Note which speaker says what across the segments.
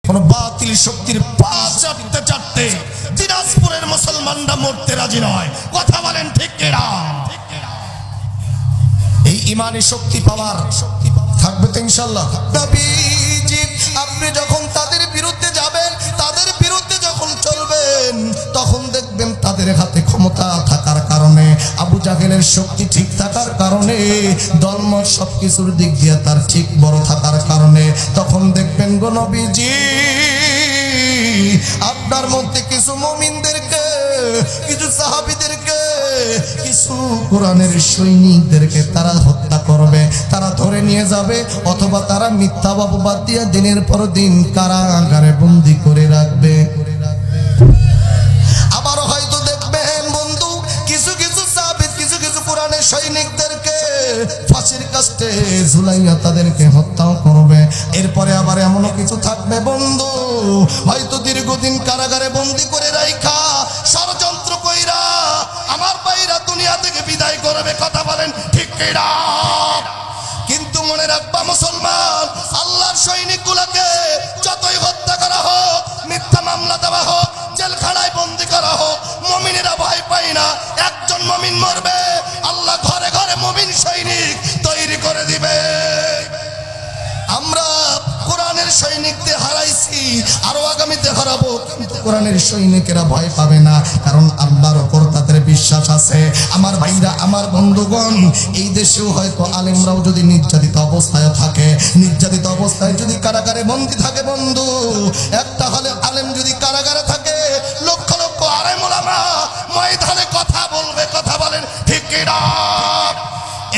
Speaker 1: কোন বাতিল শক্তির পা চাটতে চাটতে দিনাজপুরের মুসলমানরা মরতে রাজি নয়। কথা বলেন ঠিক কিনা? এই ইমানি শক্তি পাওয়ার থাকবে তো ইনশাআল্লাহ। নবীজি আপনি যখন তাদের বিরুদ্ধে যাবেন, তাদের বিরুদ্ধে যখন চলবেন, তখন দেখবেন তাদের হাতে ক্ষমতা থাকার কারণে, আবু জাহেলের শক্তি ঠিক থাকার কারণে, দলমত সবকিছুর দিক দিয়ে তার ঠিক বড় থাকার কারণে, তখন দেখবেন গো নবীজি আপনার মধ্যে কিছু মুমিনদেরকে, কিছু সাহাবীদেরকে, কিছু কোরআনের সৈনিকদেরকে তারা হত্যা করবে, তারা ধরে নিয়ে যাবে, অথবা তারা মিথ্যা অপবাদ দিয়ে দিনের পর দিন কারাগারে বন্দী করে রাখবে। আবার হয়তো দেখবেন বন্ধু কিছু কিছু সাহাবী, কিছু কিছু কোরআনের সৈনিকদেরকে ফাঁসির কাস্টে ঝুলাইয়া তাদেরকে হত্যাও করবে। এরপরে আবার এমনও কিছু থাকবে বন্ধু, হয়তো দীর্ঘদিন কারাগারে বন্দী করে রাইখা ষড়যন্ত্র কইরা আমার ভাইরা দুনিয়া থেকে বিদায় করবে। কথা বলেন ঠিক কিনা? কিন্তু মনে রাখবা মুসলমান, আল্লাহর সৈনিকগুলোকে যতই হত্যা করা হোক, মিথ্যা মামলা দেওয়া হোক, জেলখানায় বন্দী করা হোক, মুমিনেরা ভয় পায় না। একজন মুমিন মরবে, আল্লাহ ঘরে ঘরে মুমিন সৈনিক তৈরি করে দিবে। আমরা কোরআনের সৈনিকদের হারাইছি, আরো আগামীতে হারাবো, কিন্তু কোরআনের সৈনিকেরা ভয় পাবে না, কারণ আল্লাহর উপর তাদের বিশ্বাস আছে। আমার ভাইরা, আমার বন্ধুগণ, এই দেশেও হয়তো আলেমরাও যদি নির্যাতিত অবস্থায় থাকে, নির্যাতিত অবস্থায় যদি কারাগারে বন্দী থাকে বন্ধু, একটা হলে আলেম যদি কারাগারে থাকে, লক্ষ লক্ষ আলেম ওলামা ময়দানে কথা বলবে। কথা বলেন ঠিক কিনা?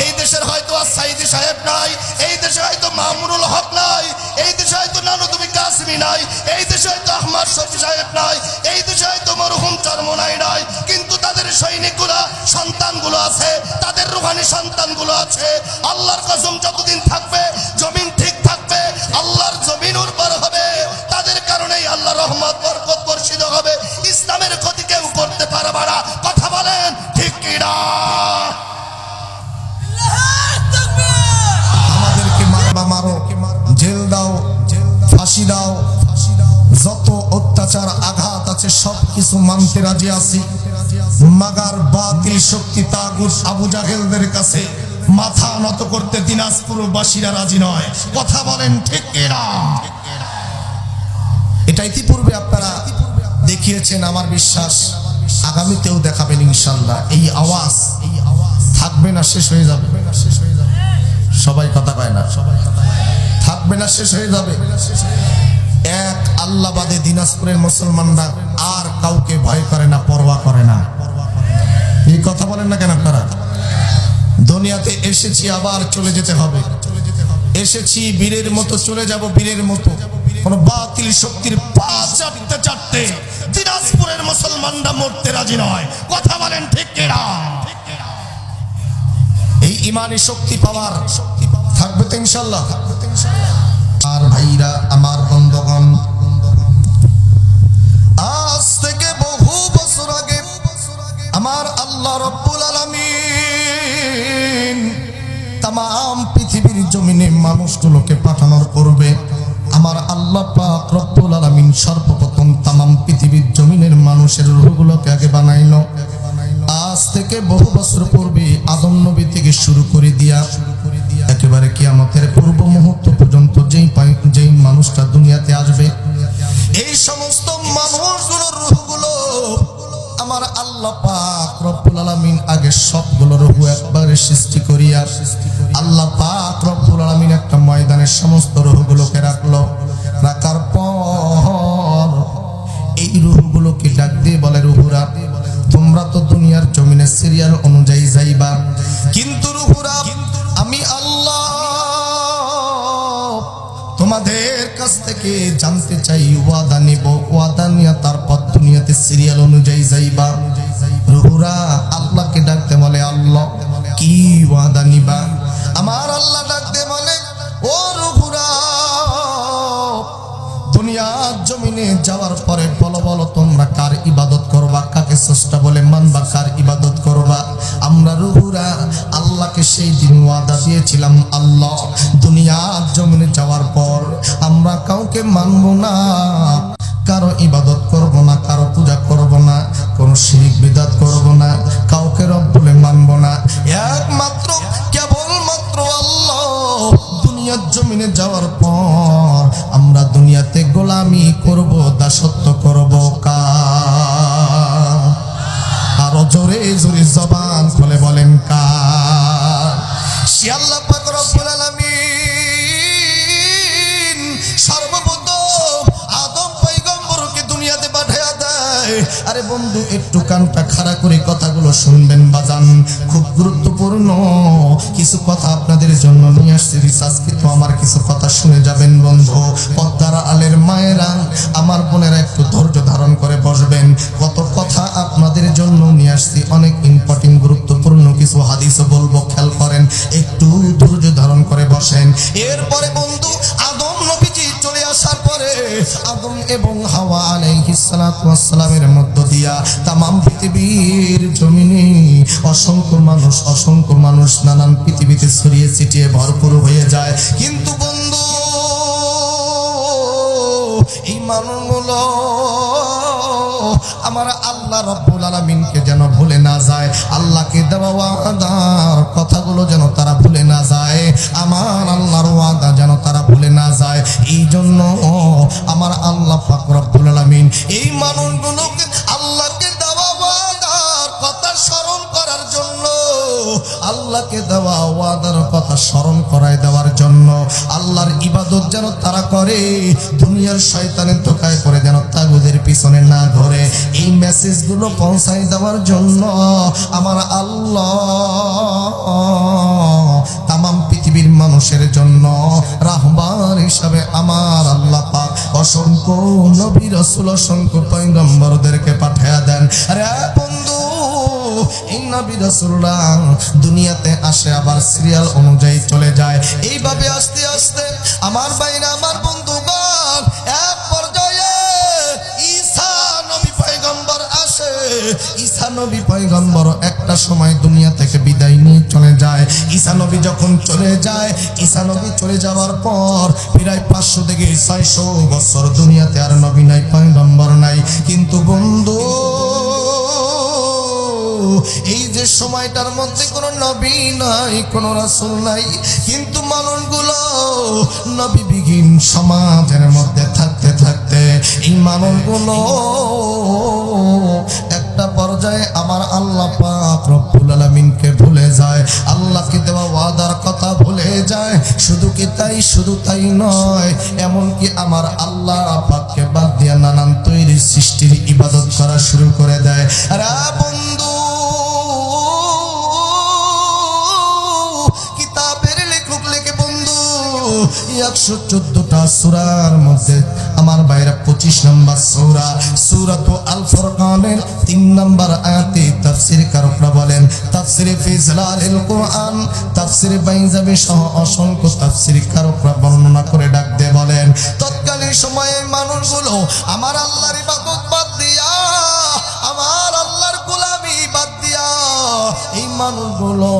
Speaker 1: এই দেশের হয়তো সাইদি সাহেব নাই, এই দেশে হয়তো মামুনুল হক নাই, এই দেশে হয়তো নানুতুবি কাসিমি নাই, এই দেশে হয়তো আহমদ শফি সাহেব নাই, এই দেশে হয়তো মরহুম চরমোনাই নাই, কিন্তু তাদের সৈনিকগুলা, সন্তানগুলো আছে, তাদের রুহানি সন্তানগুলো আছে। আল্লাহর কসম, যতদিন থাকবে জমিন ঠিক থাকবে, আল্লাহর জমিন উর্বর হবে, তাদের কারণেই আল্লাহ রহমত বরকত বর্ষিত হবে। ইসলামের ক্ষতি কেউ করতে পারবে না। কথা বলেন ঠিক কিনা? মারো, জেল দাও, ফাঁসি দাও, যত অত্যাচার আঘাত আছে সবকিছু মানতে রাজি আছি, মাগার বাতিল শক্তি তাগুত আবু জাহেলদের কাছে মাথা নত করতে দিনাজপুরবাসীরা রাজি নয়। কথা বলেন ঠিক কিনা? এটা ইতিপূর্বে আপনারা দেখিয়েছেন, আমার বিশ্বাস আগামীতেও দেখাবেন ইনশাআল্লাহ। এই আওয়াজ থাকবে না, শেষ হয়ে যাবে। সবাই কথা পায় না, থাকবে না, শেষ হয়ে যাবে। এক আল্লাহ বাদে দিনাজপুরের মুসলমানরা আর কাউকে ভয় করে না, পরোয়া করে না। এই কথা বলেন না কেন আপনারা? দুনিয়াতে এসেছি, আবার চলে যেতে হবে। এসেছি বীরের মতো, চলে যাব বীরের মতো। কোন বাতিল শক্তির পা চাটতে চাটতে দিনাজপুরের মুসলমানরা মরতে রাজি নয়। কথা বলেন ঠিক কিনা? এই ইমানি শক্তি পাওয়ার থাকবে তো ইনশাআল্লাহ। আর ভাইরা, আমার বন্ধুগণ, আজ থেকে বহু বছর আগে আমার আল্লাহ রব্বুল আলামিন তামাম পৃথিবীর জমিনে মানুষগুলোকে পাঠানোর পূর্বে আমার আল্লাহ পাক রব্বুল আলামিন সর্বপ্রথম তামাম পৃথিবীর জমিনের মানুষের রূহগুলোকে আগে বানাইলো। আজ থেকে বহু বছর পূর্বে আদম নবী থেকে শুরু করে দিয়া একেবারে কিয়ামতের পূর্ব মুহূর্ত পর্যন্ত যেই মানুষটা দুনিয়াতে আসবে, এই সমস্ত মানুষগুলোর রূহগুলো আমার আল্লাহ পাক রব্বুল আলামিন আগে সবগুলো রূহ একবারে সৃষ্টি করিয়া আল্লাহ পাক রব্বুল আলামিন একটা ময়দানের সমস্ত রূহগুলোকে রাখলো। রাখার পর এই রূহগুলোকে ডাক দিয়ে বলে, রূহরা তোমরা তো দুনিয়ার জমিনের সিরিয়াল অনুযায়ী যাইবা, কিন্তু রূহরা আমি আল্লাহ তোমাদের কাছ থেকে জানতে চাই, ওয়াদা নিব, ওয়াদা নিয়ে তারপর দুনিয়াতে সিরিয়াল অনুযায়ী যাইবা। রূহরা আল্লাহকে ডাকতে বলে, আল্লাহ কি ওয়াদা নিবা? আমার আল্লাহ ডাকতে বলে, ও রূহরা দুনিয়ার জমিনে যাওয়ার পরে বলো বলো তোমরা কার ইবাদত করবা, কাকে স্রষ্টা বলে মানবা, কার ইবাদত করবা? আমরা রূহরা আল্লাহকে সেই দিন ওয়াদা দিয়েছিলাম, আল্লাহ দুনিয়ার জমিনে যাওয়ার পর আমরা কাউকে মানবো না, শিরিক বিদআত করব না, কাউকে রব বলে মানব না, একমাত্র কেবলমাত্র আল্লাহ। দুনিয়ার জমিনে যাওয়ার পর আমরা দুনিয়াতে গোলামি করব, দাসত্ব করব কার? আরো জোরে জোরে জবান খুলে বলেন কার? সে আল্লাহ পাক রব্বুল আলামিন সর্বপ্রথম আদম পয়গম্বরকে দুনিয়াতে পাঠিয়ে দেয়। আরে বন্ধু, একটু কানটা খাড়া করে কথাগুলো শুনবেন বাজান, খুব গুরুত্বপূর্ণ কিছু কথা আপনাদের জন্য নিয়ে আসছি। রিসার্চকৃত আমার কিছু কথা শুনে যাবেন বন্ধু। পদ্মার আলের মায়েরা, আমার বোনেরা, একটু ধৈর্য ধারণ করে বসবেন। কত কথা আপনাদের জন্য নিয়ে আসছি, অনেক ইম্পর্টেন্ট গুরুত্বপূর্ণ কিছু হাদিসও বলবো, খেয়াল করেন, একটু ধৈর্য ধারণ করে বসেন। এরপরে বন্ধু, আদম নবীজি চলে আসার পরে আদম এবং হাওয়া আলাইহিস সালাতু ওয়াস সালামের মধ্য দিয়া তামাম পৃথিবীর জমিনে অসংখ্য মানুষ নানান পৃথিবীতে ছড়িয়ে ছিটিয়ে ভরপুর হয়ে যায়। কিন্তু বন্ধু, এই মানুষগুলো আমার আল্লাহ রাব্বুল আলামিনকে যেন ভুলে না যায়, আল্লাহকে দেওয়া ওয়াদার কথাগুলো যেন তারা ভুলে না যায়, আমার আল্লাহর ওয়াদা যেন তারা ভুলে না যায়। এই জন্য আমার আল্লাহ পাক রব্বুল আলামিন এই মানুষগুলোকে আল্লাহকে দেওয়া ওয়াদার কথা স্মরণ করার জন্য, আল্লাহকে দেওয়া ওয়াদার কথা স্মরণ করায় দেওয়ার জন্য, আল্লাহর ইবাদত যেন তারা করে, দুনিয়ার শয়তানের ধোঁকায় করে যেন তাগুদের পিছনে না ঘোরে, এই মেসেজগুলো পৌঁছায় দেওয়ার জন্য আমার আল্লাহ তামাম পৃথিবীর মানুষের জন্য রাহবার হিসাবে আমার আল্লাহ পাক অসংখ্য নবী রাসূল, অসংখ্য পয়গম্বরদেরকে পাঠিয়ে দেন। আরে বন্ধু, এই নবী রাসূলরা দুনিয়াতে আসে, আবার সিরিয়াল অনুযায়ী চলে যায়। এইভাবে আস্তে আস্তে আমার ভাইরা, আমার বন্ধুগণ, এক পর্যায়ে ঈসা নবী পয়গম্বর আসে। ঈসা নবী পয়গম্বর একটা সময় দুনিয়া থেকে বিদায় নিয়ে চলে যায়। ঈসা নবী যখন চলে যায়, ঈসা নবী চলে যাওয়ার পর প্রায় 500 থেকে 600 বছর দুনিয়াতে আর নবী নাই, পয়গম্বর নাই। কিন্তু বন্ধু, এই যে সময়টার মধ্যে কোনো নবী নাই, কোনো রাসূল নাই, কিন্তু মানুষগুলো নবীবিহীন সমাজের মধ্যে থাকতে থাকতে এই মানুষগুলো একটা পর্যায়ে আমার আল্লাহ পাক রব্বুল আলামিনকে ভুলে যায়, আল্লাহকে দেওয়া ওয়াদার কথা ভুলে যায়। শুধু তাই নয়, এমনকি আমার আল্লাহ পাককে বাদ দিয়ে নানান তৈরি সৃষ্টির ইবাদত করা শুরু করে দেয়। আরে বন্ধু, কিতাবের লেখক লেখে বন্ধু 114টা সূরার মধ্যে আমার ভাইরা 25 নম্বর সূরা, সূরাতুল আল ফুরকানের 3 নম্বর আয়াতে তাফসীর কারকরা বলেন, তাফসীরে ফি জিলালিল কুরআন, তাফসীরে বাইজাবি সহ অসংখ্য তাফসীর কারকরা বর্ণনা করে ডাক দিয়ে বলেন, তৎকালীন সময়ে মানুষগুলো আমার আল্লাহর ইবাদত বাদ দিয়া, আমার আল্লাহর গোলামি বাদ দিয়া, এই মানুষগুলো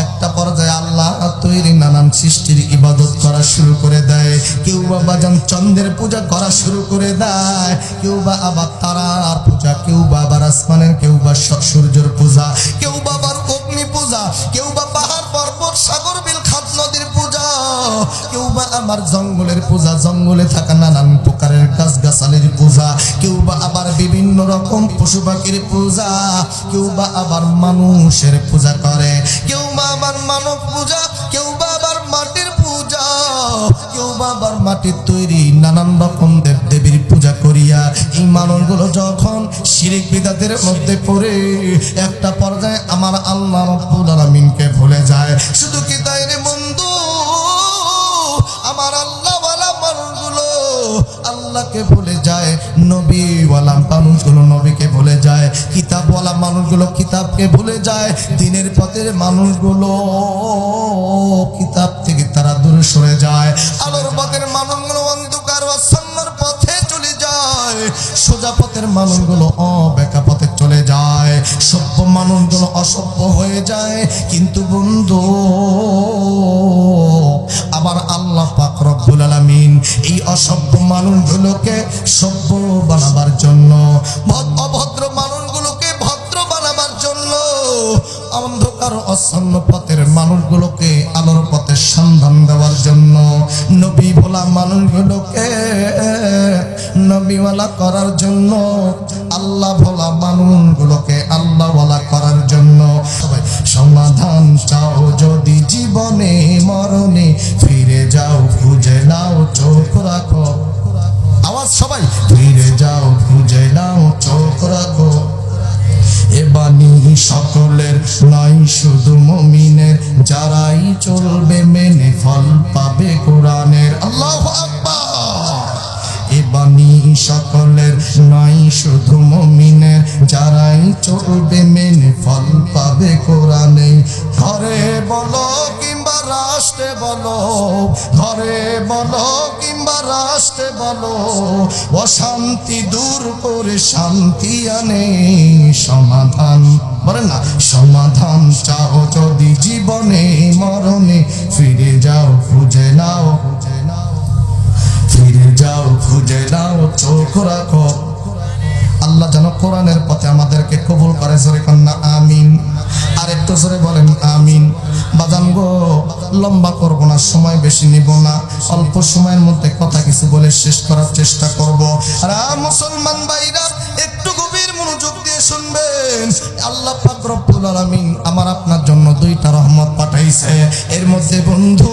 Speaker 1: একটা পর্যায়ে আল্লাহ তৈরি নানান সৃষ্টির ইবাদত করা শুরু করে দেয়। কেউ বা বাজান চন্দ্রের পূজা করা শুরু করে দেয়, কেউ বা আবার তারার পূজা, কেউ বা আবার আসমানের, কেউ বা সূর্যের পূজা, কেউ বা আবার অগ্নি পূজা, কেউ বা পাহাড় পর্বত সাগর বিল খাত নদীর পূজা, কেউ বা আমার জঙ্গলের পূজা, জঙ্গলে থাকা নানান প্রকারের গাছ গাছালির পূজা, কেউ বা আবার বিভিন্ন রকম পশু পাখির পূজা, কেউ বা আবার মানুষের পূজা করে, কেউ বা আবার মানব পূজা, কেউ বা আবার মাটির পূজা, কেউ বা আবার মাটির তৈরি নানান রকম দেব দেবীর পূজা করিয়া এই মানুষগুলো যখন শিরিক বিদআতের মধ্যে পড়ে একটা পর্যায়ে আমার আল্লাহ রাব্বুল আলামিনকে ভুলে যায়। শুধু কি তাই রে বন্ধু, আমার আল্লাহওয়ালা মানুষগুলো আল্লাহকে ভুলে যায়, নবীওয়ালা মানুষগুলো নবীকে ভুলে যায়, কিতাবওয়ালা মানুষগুলো কিতাবকে ভুলে যায়, দিনের পথের মানুষগুলো কিতাব থেকে তারা দূরে সরে যায়, আলোর পথের মানুষগুলো অন্ধকার অসন্ন্যর পথে চলে যায়, সোজা পথের মানুষগুলো অবেকা পথে চলে যায়, সভ্য মানুষগুলো অসভ্য হয়ে যায়। কিন্তু বন্ধু, আবার আল্লাহ পাক রব্বুল আলামিন এই অসভ্য মানুষগুলোকে সভ্য বানাবার জন্য, অভদ্র মানুষগুলোকে ভদ্র বানাবার জন্য, অন্ধকার অচ্ছন্ন পথের মানুষগুলোকে আলোর পথের সন্ধান দেওয়ার জন্য, নবী ভোলা মানুষগুলোকে নবীওয়ালা করার জন্য, আল্লাহ ভোলা মানুষগুলোকে আল্লাহওয়ালা করার জন্য। সবাই সমাধান চাও যদি জীবনে মরণে, ফিরে যাও খুঁজে নাও চোখ রাখো। আওয়াজ সবাই, ফিরে যাও খুঁজে নাও চোখ রাখো। এ বাণী সকলের নয় শুধু মুমিনের, যারাই চলবে মেনে ফল পাবে কোরআনের। আল্লাহু আকবার। এ বাণী সকলের নয় শুধু মুমিনের, যারাই চলবে মেনে ফল পাবে কোরআনে। ঘরে বলো কিংবা রাষ্ট্রে বলো, ঘরে বলো কিংবা রাষ্ট্রে বলো, অশান্তি দূর করে শান্তি আনে সমাধান। বলেন না, সমাধান চাও যদি জীবনে মরণে, ফিরে যাও খুঁজে নাও, ফিরে যাও খুঁজে নাও চোখ রাখো। আল্লাহ যেন কোরআনের পথে আমাদেরকে কবুল করে। জোরে কন্যা আমিন। আর একটু জোরে বলেন আমিন। বাজান গো, লম্বা করব না, সময় বেশি নিব না, অল্প সময়ের মধ্যে কথা কিছু বলে শেষ করার চেষ্টা করব। আর মুসলমান ভাইরা একটু গভীর মনোযোগ দিয়ে শুনবেন। আল্লাহ পাক রব্বুল আলামিন আমার আপনার জন্য দুইটা রহমত পাঠাইছে। এর মধ্যে বন্ধু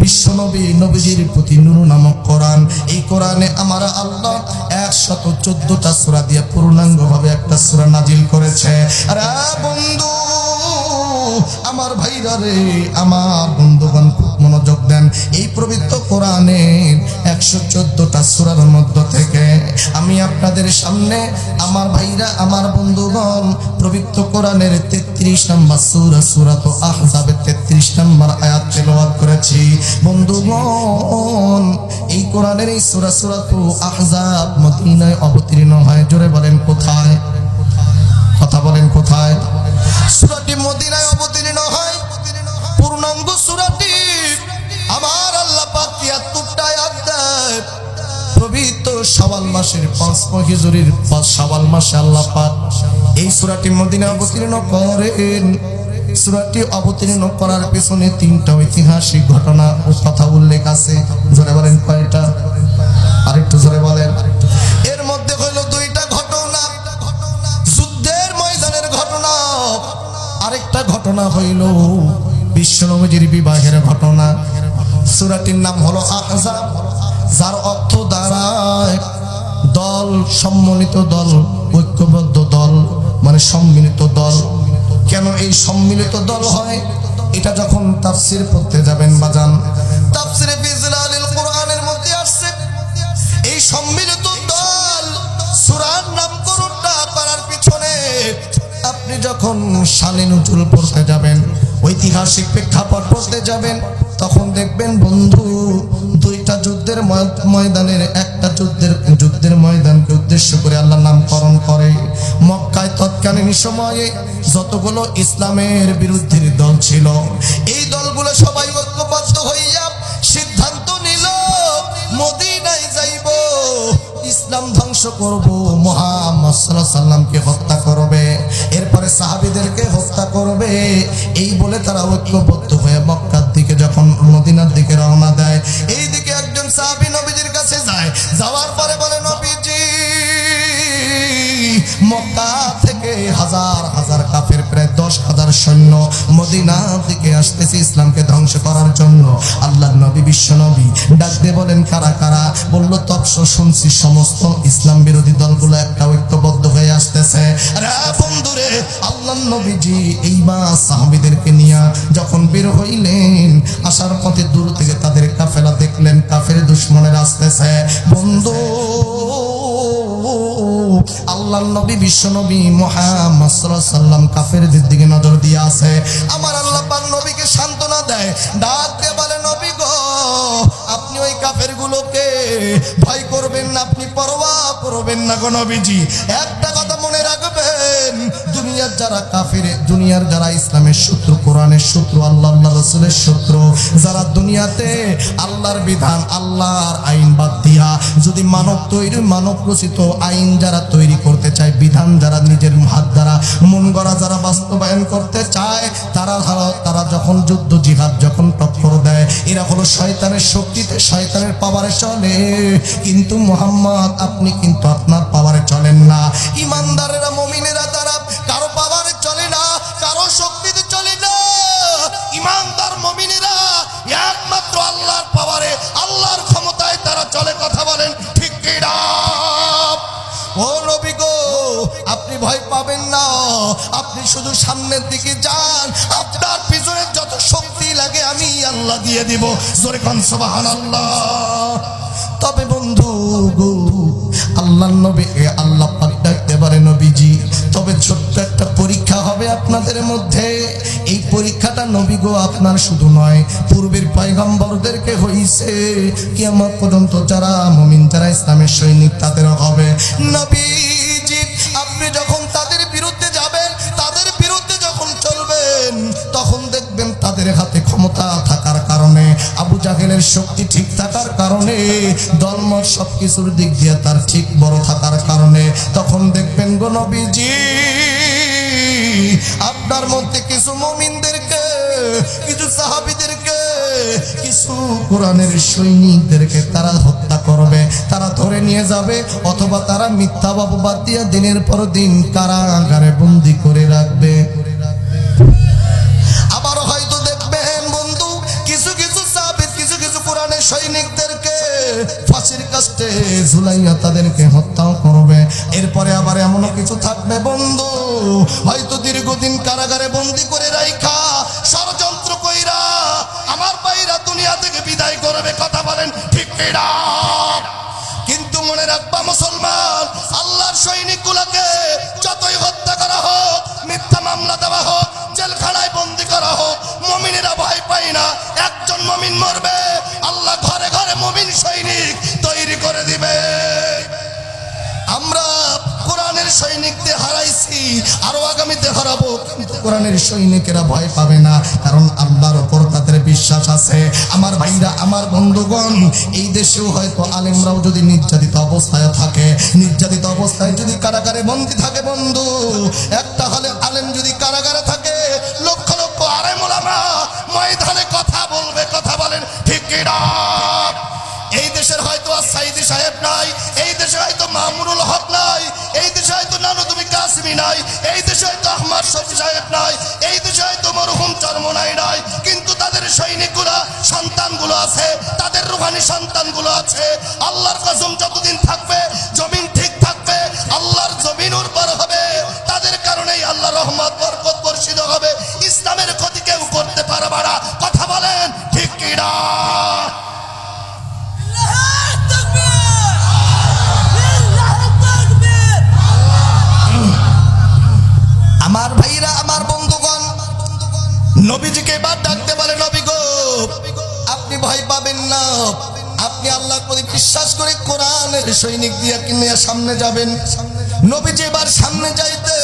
Speaker 1: বিশ্ব নবী, নবীজির প্রতি নূর নামক কোরআন। এই কোরআনে আমার আল্লাহ 114টা সূরা দিয়ে পূর্ণাঙ্গভাবে একটা সূরা নাজিল করেছে। আর বন্ধু আমার ভাইরা রে, আমার বন্ধুগণ খুব মনোযোগ দেন। এই পবিত্র কোরআনের 114টা সূরার মধ্য থেকে আমি আপনাদের সামনে, আমার ভাইরা, আমার বন্ধুগণ, পবিত্র কোরআনের 33 নম্বর সূরা, সূরাত আহজাবের 33 নম্বর আয়াত তেলাওয়াত করেছি। বন্ধুগণ, এই কোরআনের এই সূরা, সূরাত আহজাব মদিনায় অবতীর্ণ হয়। জোরে বলেন কোথায়? কথা বলেন কোথায়? সূরাটি মদিনায় অবতীর্ণ হয়। পূর্ণাঙ্গ সূরাটি আমার আল্লাহ পাক 73টা আয়াত দেয়। পবিত্র শাওয়াল মাসের 5 হিজরির 5 শাওয়াল মাসে আল্লাহ পাক এই সূরাটি মদিনায় অবতীর্ণ করেন। সূরাটি অবতীর্ণ করার পেছনে 3টা ঐতিহাসিক ঘটনা ও কথা উল্লেখ আছে। জোরে বলেন কয়টা? আরেকটু জোরে বলেন। এর মধ্যে হলো 2টা ঘটনা, যুদ্ধের ময়দানের ঘটনা। আরেকটা ঘটনা হইল বিশ্ব নবীর বিবাহের ঘটনা। সূরাটির নাম হলো আহজাব, যার অর্থ দাঁড়ায় দল, সম্মিলিত দল, ঐক্যবদ্ধ দল, মানে সম্মিলিত দল। কেন এই সম্মিলিত দল হয়? এটা যখন তাফসীর পড়তে যাবেন বাজান, তাফসীরে ফি জিলালিল কোরআনের মধ্যে আসছে এই সম্মিলিত দল সূরার নামকরণটা করার পিছনে আপনি যখন শানে নুজুল পড়তে যাবেন, ঐতিহাসিক প্রেক্ষাপট পড়তে যাবেন, তখন দেখবেন বন্ধু 2টা যুদ্ধের ময়দানের একটা যুদ্ধের ময়দানকে উদ্দেশ্য করে আল্লাহ নামকরণ করে। মক্কায় তৎকালীন সময়ে যতগুলো ইসলামের বিরুদ্ধের দল ছিল, এই দলগুলো সবাই ঐক্যবদ্ধ হইয়া সিদ্ধান্ত নিল মদিনায় যাইব, ইসলাম ধ্বংস করব, মুহাম্মদ সাল্লাল্লাহু আলাইহি সাল্লামকে হত্যা করবে, এরপরে সাহাবীদেরকে হত্যা করবে। এই বলে তারা ঐক্যবদ্ধ হয়ে মক্কার দিকে যখন মদিনার দিকে রওনা দেয়, এই দিকে একজন সাহাবী নবীজির কাছে যায়। যাওয়ার পরে বলে, নবীজি, মক্কা থেকে হাজার হাজার কাফের, প্রায় 10,000 সৈন্য মদিনার দিকে আসতেছে ইসলামকে ধ্বংস করার জন্য। আল্লাহর নবী, বিশ্ব নবী ডাক দিয়ে বলেন, কারা কারা? বলল, তপস শুনছি সমস্ত ইসলাম বিরোধী দলগুলো একটা ঐক্যবদ্ধ হয়ে আসতেছে। আরে বন্ধুরে, আল্লাহর নবীজি এইবার সাহাবীদেরকে নিয়ে যখন বের হইলেন, আসার পথে দূর থেকে তাদের কাফেলা দেখলেন, কাফের দুশমনের আসতেছে। বন্ধু, আল্লাহর নবী, বিশ্ব নবী মুহাম্মদ সাল্লাল্লাহু আলাইহি সাল্লাম কাফেরদের দিকে নজর দিয়ে আছে। আমার আল্লাহ পাক নবীকে সান্ত্বনা দেয়, ডাক দিয়ে বলে, নবী গো, আপনি ওই কাফেরগুলোকে ভয় করবেন না, আপনি পরোয়া করবেন না গো নবীজি। একটা কথা মনে রাখবেন, দুনিয়া দুনিয়ার যারা কাফের, দুনিয়ার যারা ইসলামের শত্রু, কোরআনের শত্রু, আল্লাহ রাসূলের শত্রু, যারা দুনিয়াতে আল্লাহর বিধান, আল্লাহর আইন বাদ দিয়া যদি মানব তৈরি, মানব রচিত আইন যারা তৈরি করতে চায়, বিধান যারা নিজের হাত দ্বারা মন গড়া যারা বাস্তবায়ন করতে চায়, তারা যখন যুদ্ধ জিহাদ যখন টক্কর দেয়, এরা হলো শয়তানের শক্তিতে, শয়তানের পাওয়ারে চলে। কিন্তু মুহাম্মদ, আপনি কিন্তু আপনার পাওয়ারে চলেন না। ইমানদারেরা, মুমিনেরা তারা কারো পাওয়ারে চলে না, কারো শক্তিতে চলে না। ইমানদার মুমিনেরা একমাত্র আল্লাহর পাওয়ারে, আল্লাহর ক্ষমতায় তারা চলে। কথা বলেন ঠিক কি না? ও নবী গো, আপনি ভয় পাবেন না, আপনি শুধু সামনের দিকে যান, আপনার পিছনে যত শক্তি লাগে আমি আল্লাহ দিয়ে দিব। জোরে কোন সুবহানাল্লাহ। তবে বন্ধু গো, আল্লাহর নবী, আল্লাহ পাক ডাকতে পারে নবীজি, তবে ছোট্ট একটা পরীক্ষা হবে আপনাদের মধ্যে। এই পরীক্ষাটা নবী গো আপনার শুধু নয়, পূর্বের পয়গম্বরদেরকে হইছে, কিয়ামত পর্যন্ত যারা মুমিন, যারা ইসলামের সৈনিক তাদেরও হবে। নবীজি, আপনি যখন তাদের বিরুদ্ধে যাবেন, তাদের বিরুদ্ধে যখন চলবেন, তখন দেখবেন তাদের হাতে ক্ষমতা থাকার কারণে, আবু জাহেলের শক্তি ঠিক থাকার কারণে, দলমত সবকিছুর দিক দিয়ে তার ঠিক বড় থাকার কারণে, তখন দেখবেন গো নবীজি আপনার মধ্যে কিছু মুমিনদেরকে, কিছু সাহাবীদেরকে, কিছু কোরআনের সৈনিকদেরকে তারা হত্যা করবে, তারা ধরে নিয়ে যাবে, অথবা তারা মিথ্যা অপবাদ দিয়ে দিনের পর দিন কারাগারে বন্দী করে রাখবে। আবারও হয়তো দেখবেন বন্ধু, কিছু কিছু সাহাবী, কিছু কিছু কোরআনের সৈনিকদেরকে ফাঁসির কাস্টে ঝুলাইয়া তাদেরকে হত্যাও করবে। এরপরে আবার এমনও কিছু থাকবে বন্ধু, হয়তো দীর্ঘদিন কারাগারে বন্দী করে রাইখা ষড়যন্ত্র কইরা আমার ভাইরা দুনিয়া থেকে বিদায় করবে। কথা বলেন ঠিক কি না? কিন্তু মনে রাখবা মুসলমান, আল্লাহর সৈনিকগুলোকে যতই হত্যা করা হোক, মিথ্যা মামলা দেওয়া হোক, জেলখানায় বন্দী করা হোক, মুমিনেরা ভয় পায় না। একজন মুমিন মরবে, আল্লাহ ঘরে ঘরে মুমিন সৈনিক তৈরি করে দিবে। আমরা কোরআনের সৈনিকদের হারাইছি, আরো আগামীতে হারাবো, কিন্তু কোরআনের সৈনিকেরা ভয় পাবে না, কারণ আল্লাহর উপর তাদের বিশ্বাস আছে। আমার ভাইরা, আমার বন্ধুগণ, এই দেশেও হয়তো আলেমরাও যদি নির্যাতিত অবস্থায় থাকে, নির্যাতিত অবস্থায় যদি কারাগারে বন্দী থাকে বন্ধু, একটা হলে আলেম যদি কারাগারে থাকে, লক্ষ লক্ষ আলেম ওলামা ময়দানে কথা বলবে। কথা বলেন ঠিক কি না? এই দেশের হয়তো সাইদি সাহেব নাই, এই দেশে হয়তো মামুনুল হক নাই, এই দেশে হয়তো নানুতুবি কাসিমি নাই, এই দেশে হয়তো আহমদ শফি সাহেব নাই, এই দেশে হয়তো মরহুম চরমনাই নাই, কিন্তু তাদের সৈনিকগুলা, সন্তানগুলো আছে, তাদের রুহানি সন্তানগুলো আছে। আল্লাহর কসম, যতদিন থাকবে, জমিন ঠিক থাকবে, আল্লাহর জমিন উর্বর হবে, তাদের কারণেই আল্লাহ রহমত বরকত বর্ষিত হবে। ইসলামের ক্ষতি কেউ করতে পারবে না। কথা বলেন ঠিক কি না? আমার ভাইরা, আমার বন্ধুগণ, নবীজিকে এবার ডাকতে বলে, নবী গো, আপনি ভয় পাবেন না, আপনি আল্লাহর প্রতি বিশ্বাস করে কোরআনের সৈনিক দিয়ে কিনে সামনে যাবেন। নবীজি এবার সামনে যাইতে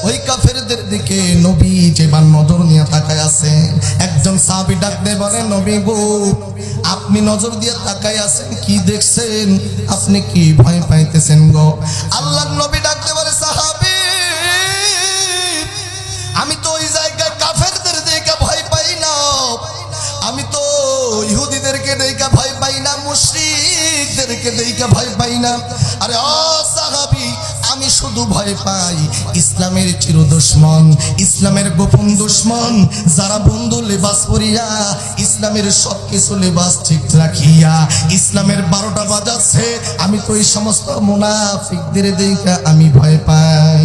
Speaker 1: ওই কাফেরদের দিকে নবীজি এবার নজর নিয়ে তাকায় আছে। একজন সাহাবী ডাকতে বলে, নবী গো, আপনি নজর দিয়ে তাকায় আছেন, কি দেখছেন? আপনি কি ভয় পাইতেছেন গো? আল্লাহর নবী ডাকতে বলে, সাহাবী, আমি তো ওই জায়গায় কাফেরদের দেখে ভয় পাই না, আমি তো ইহুদিদেরকে দেখে ভয় পাই না, মুশরিকদেরকে দেখে ভয় পাই না। আরে ও সাহাবী, আমি শুধু ভয় পাই ইসলামের চির দুশমন, ইসলামের গোপন দুশমন, যারা বন্ধু লেবাস পরিয়া ইসলামের সব কিছু লেবাস ঠিক রাখিয়া ইসলামের 12টা বাজাচ্ছে, আমি তো এই সমস্ত মুনাফিকদের দেখে আমি ভয় পাই।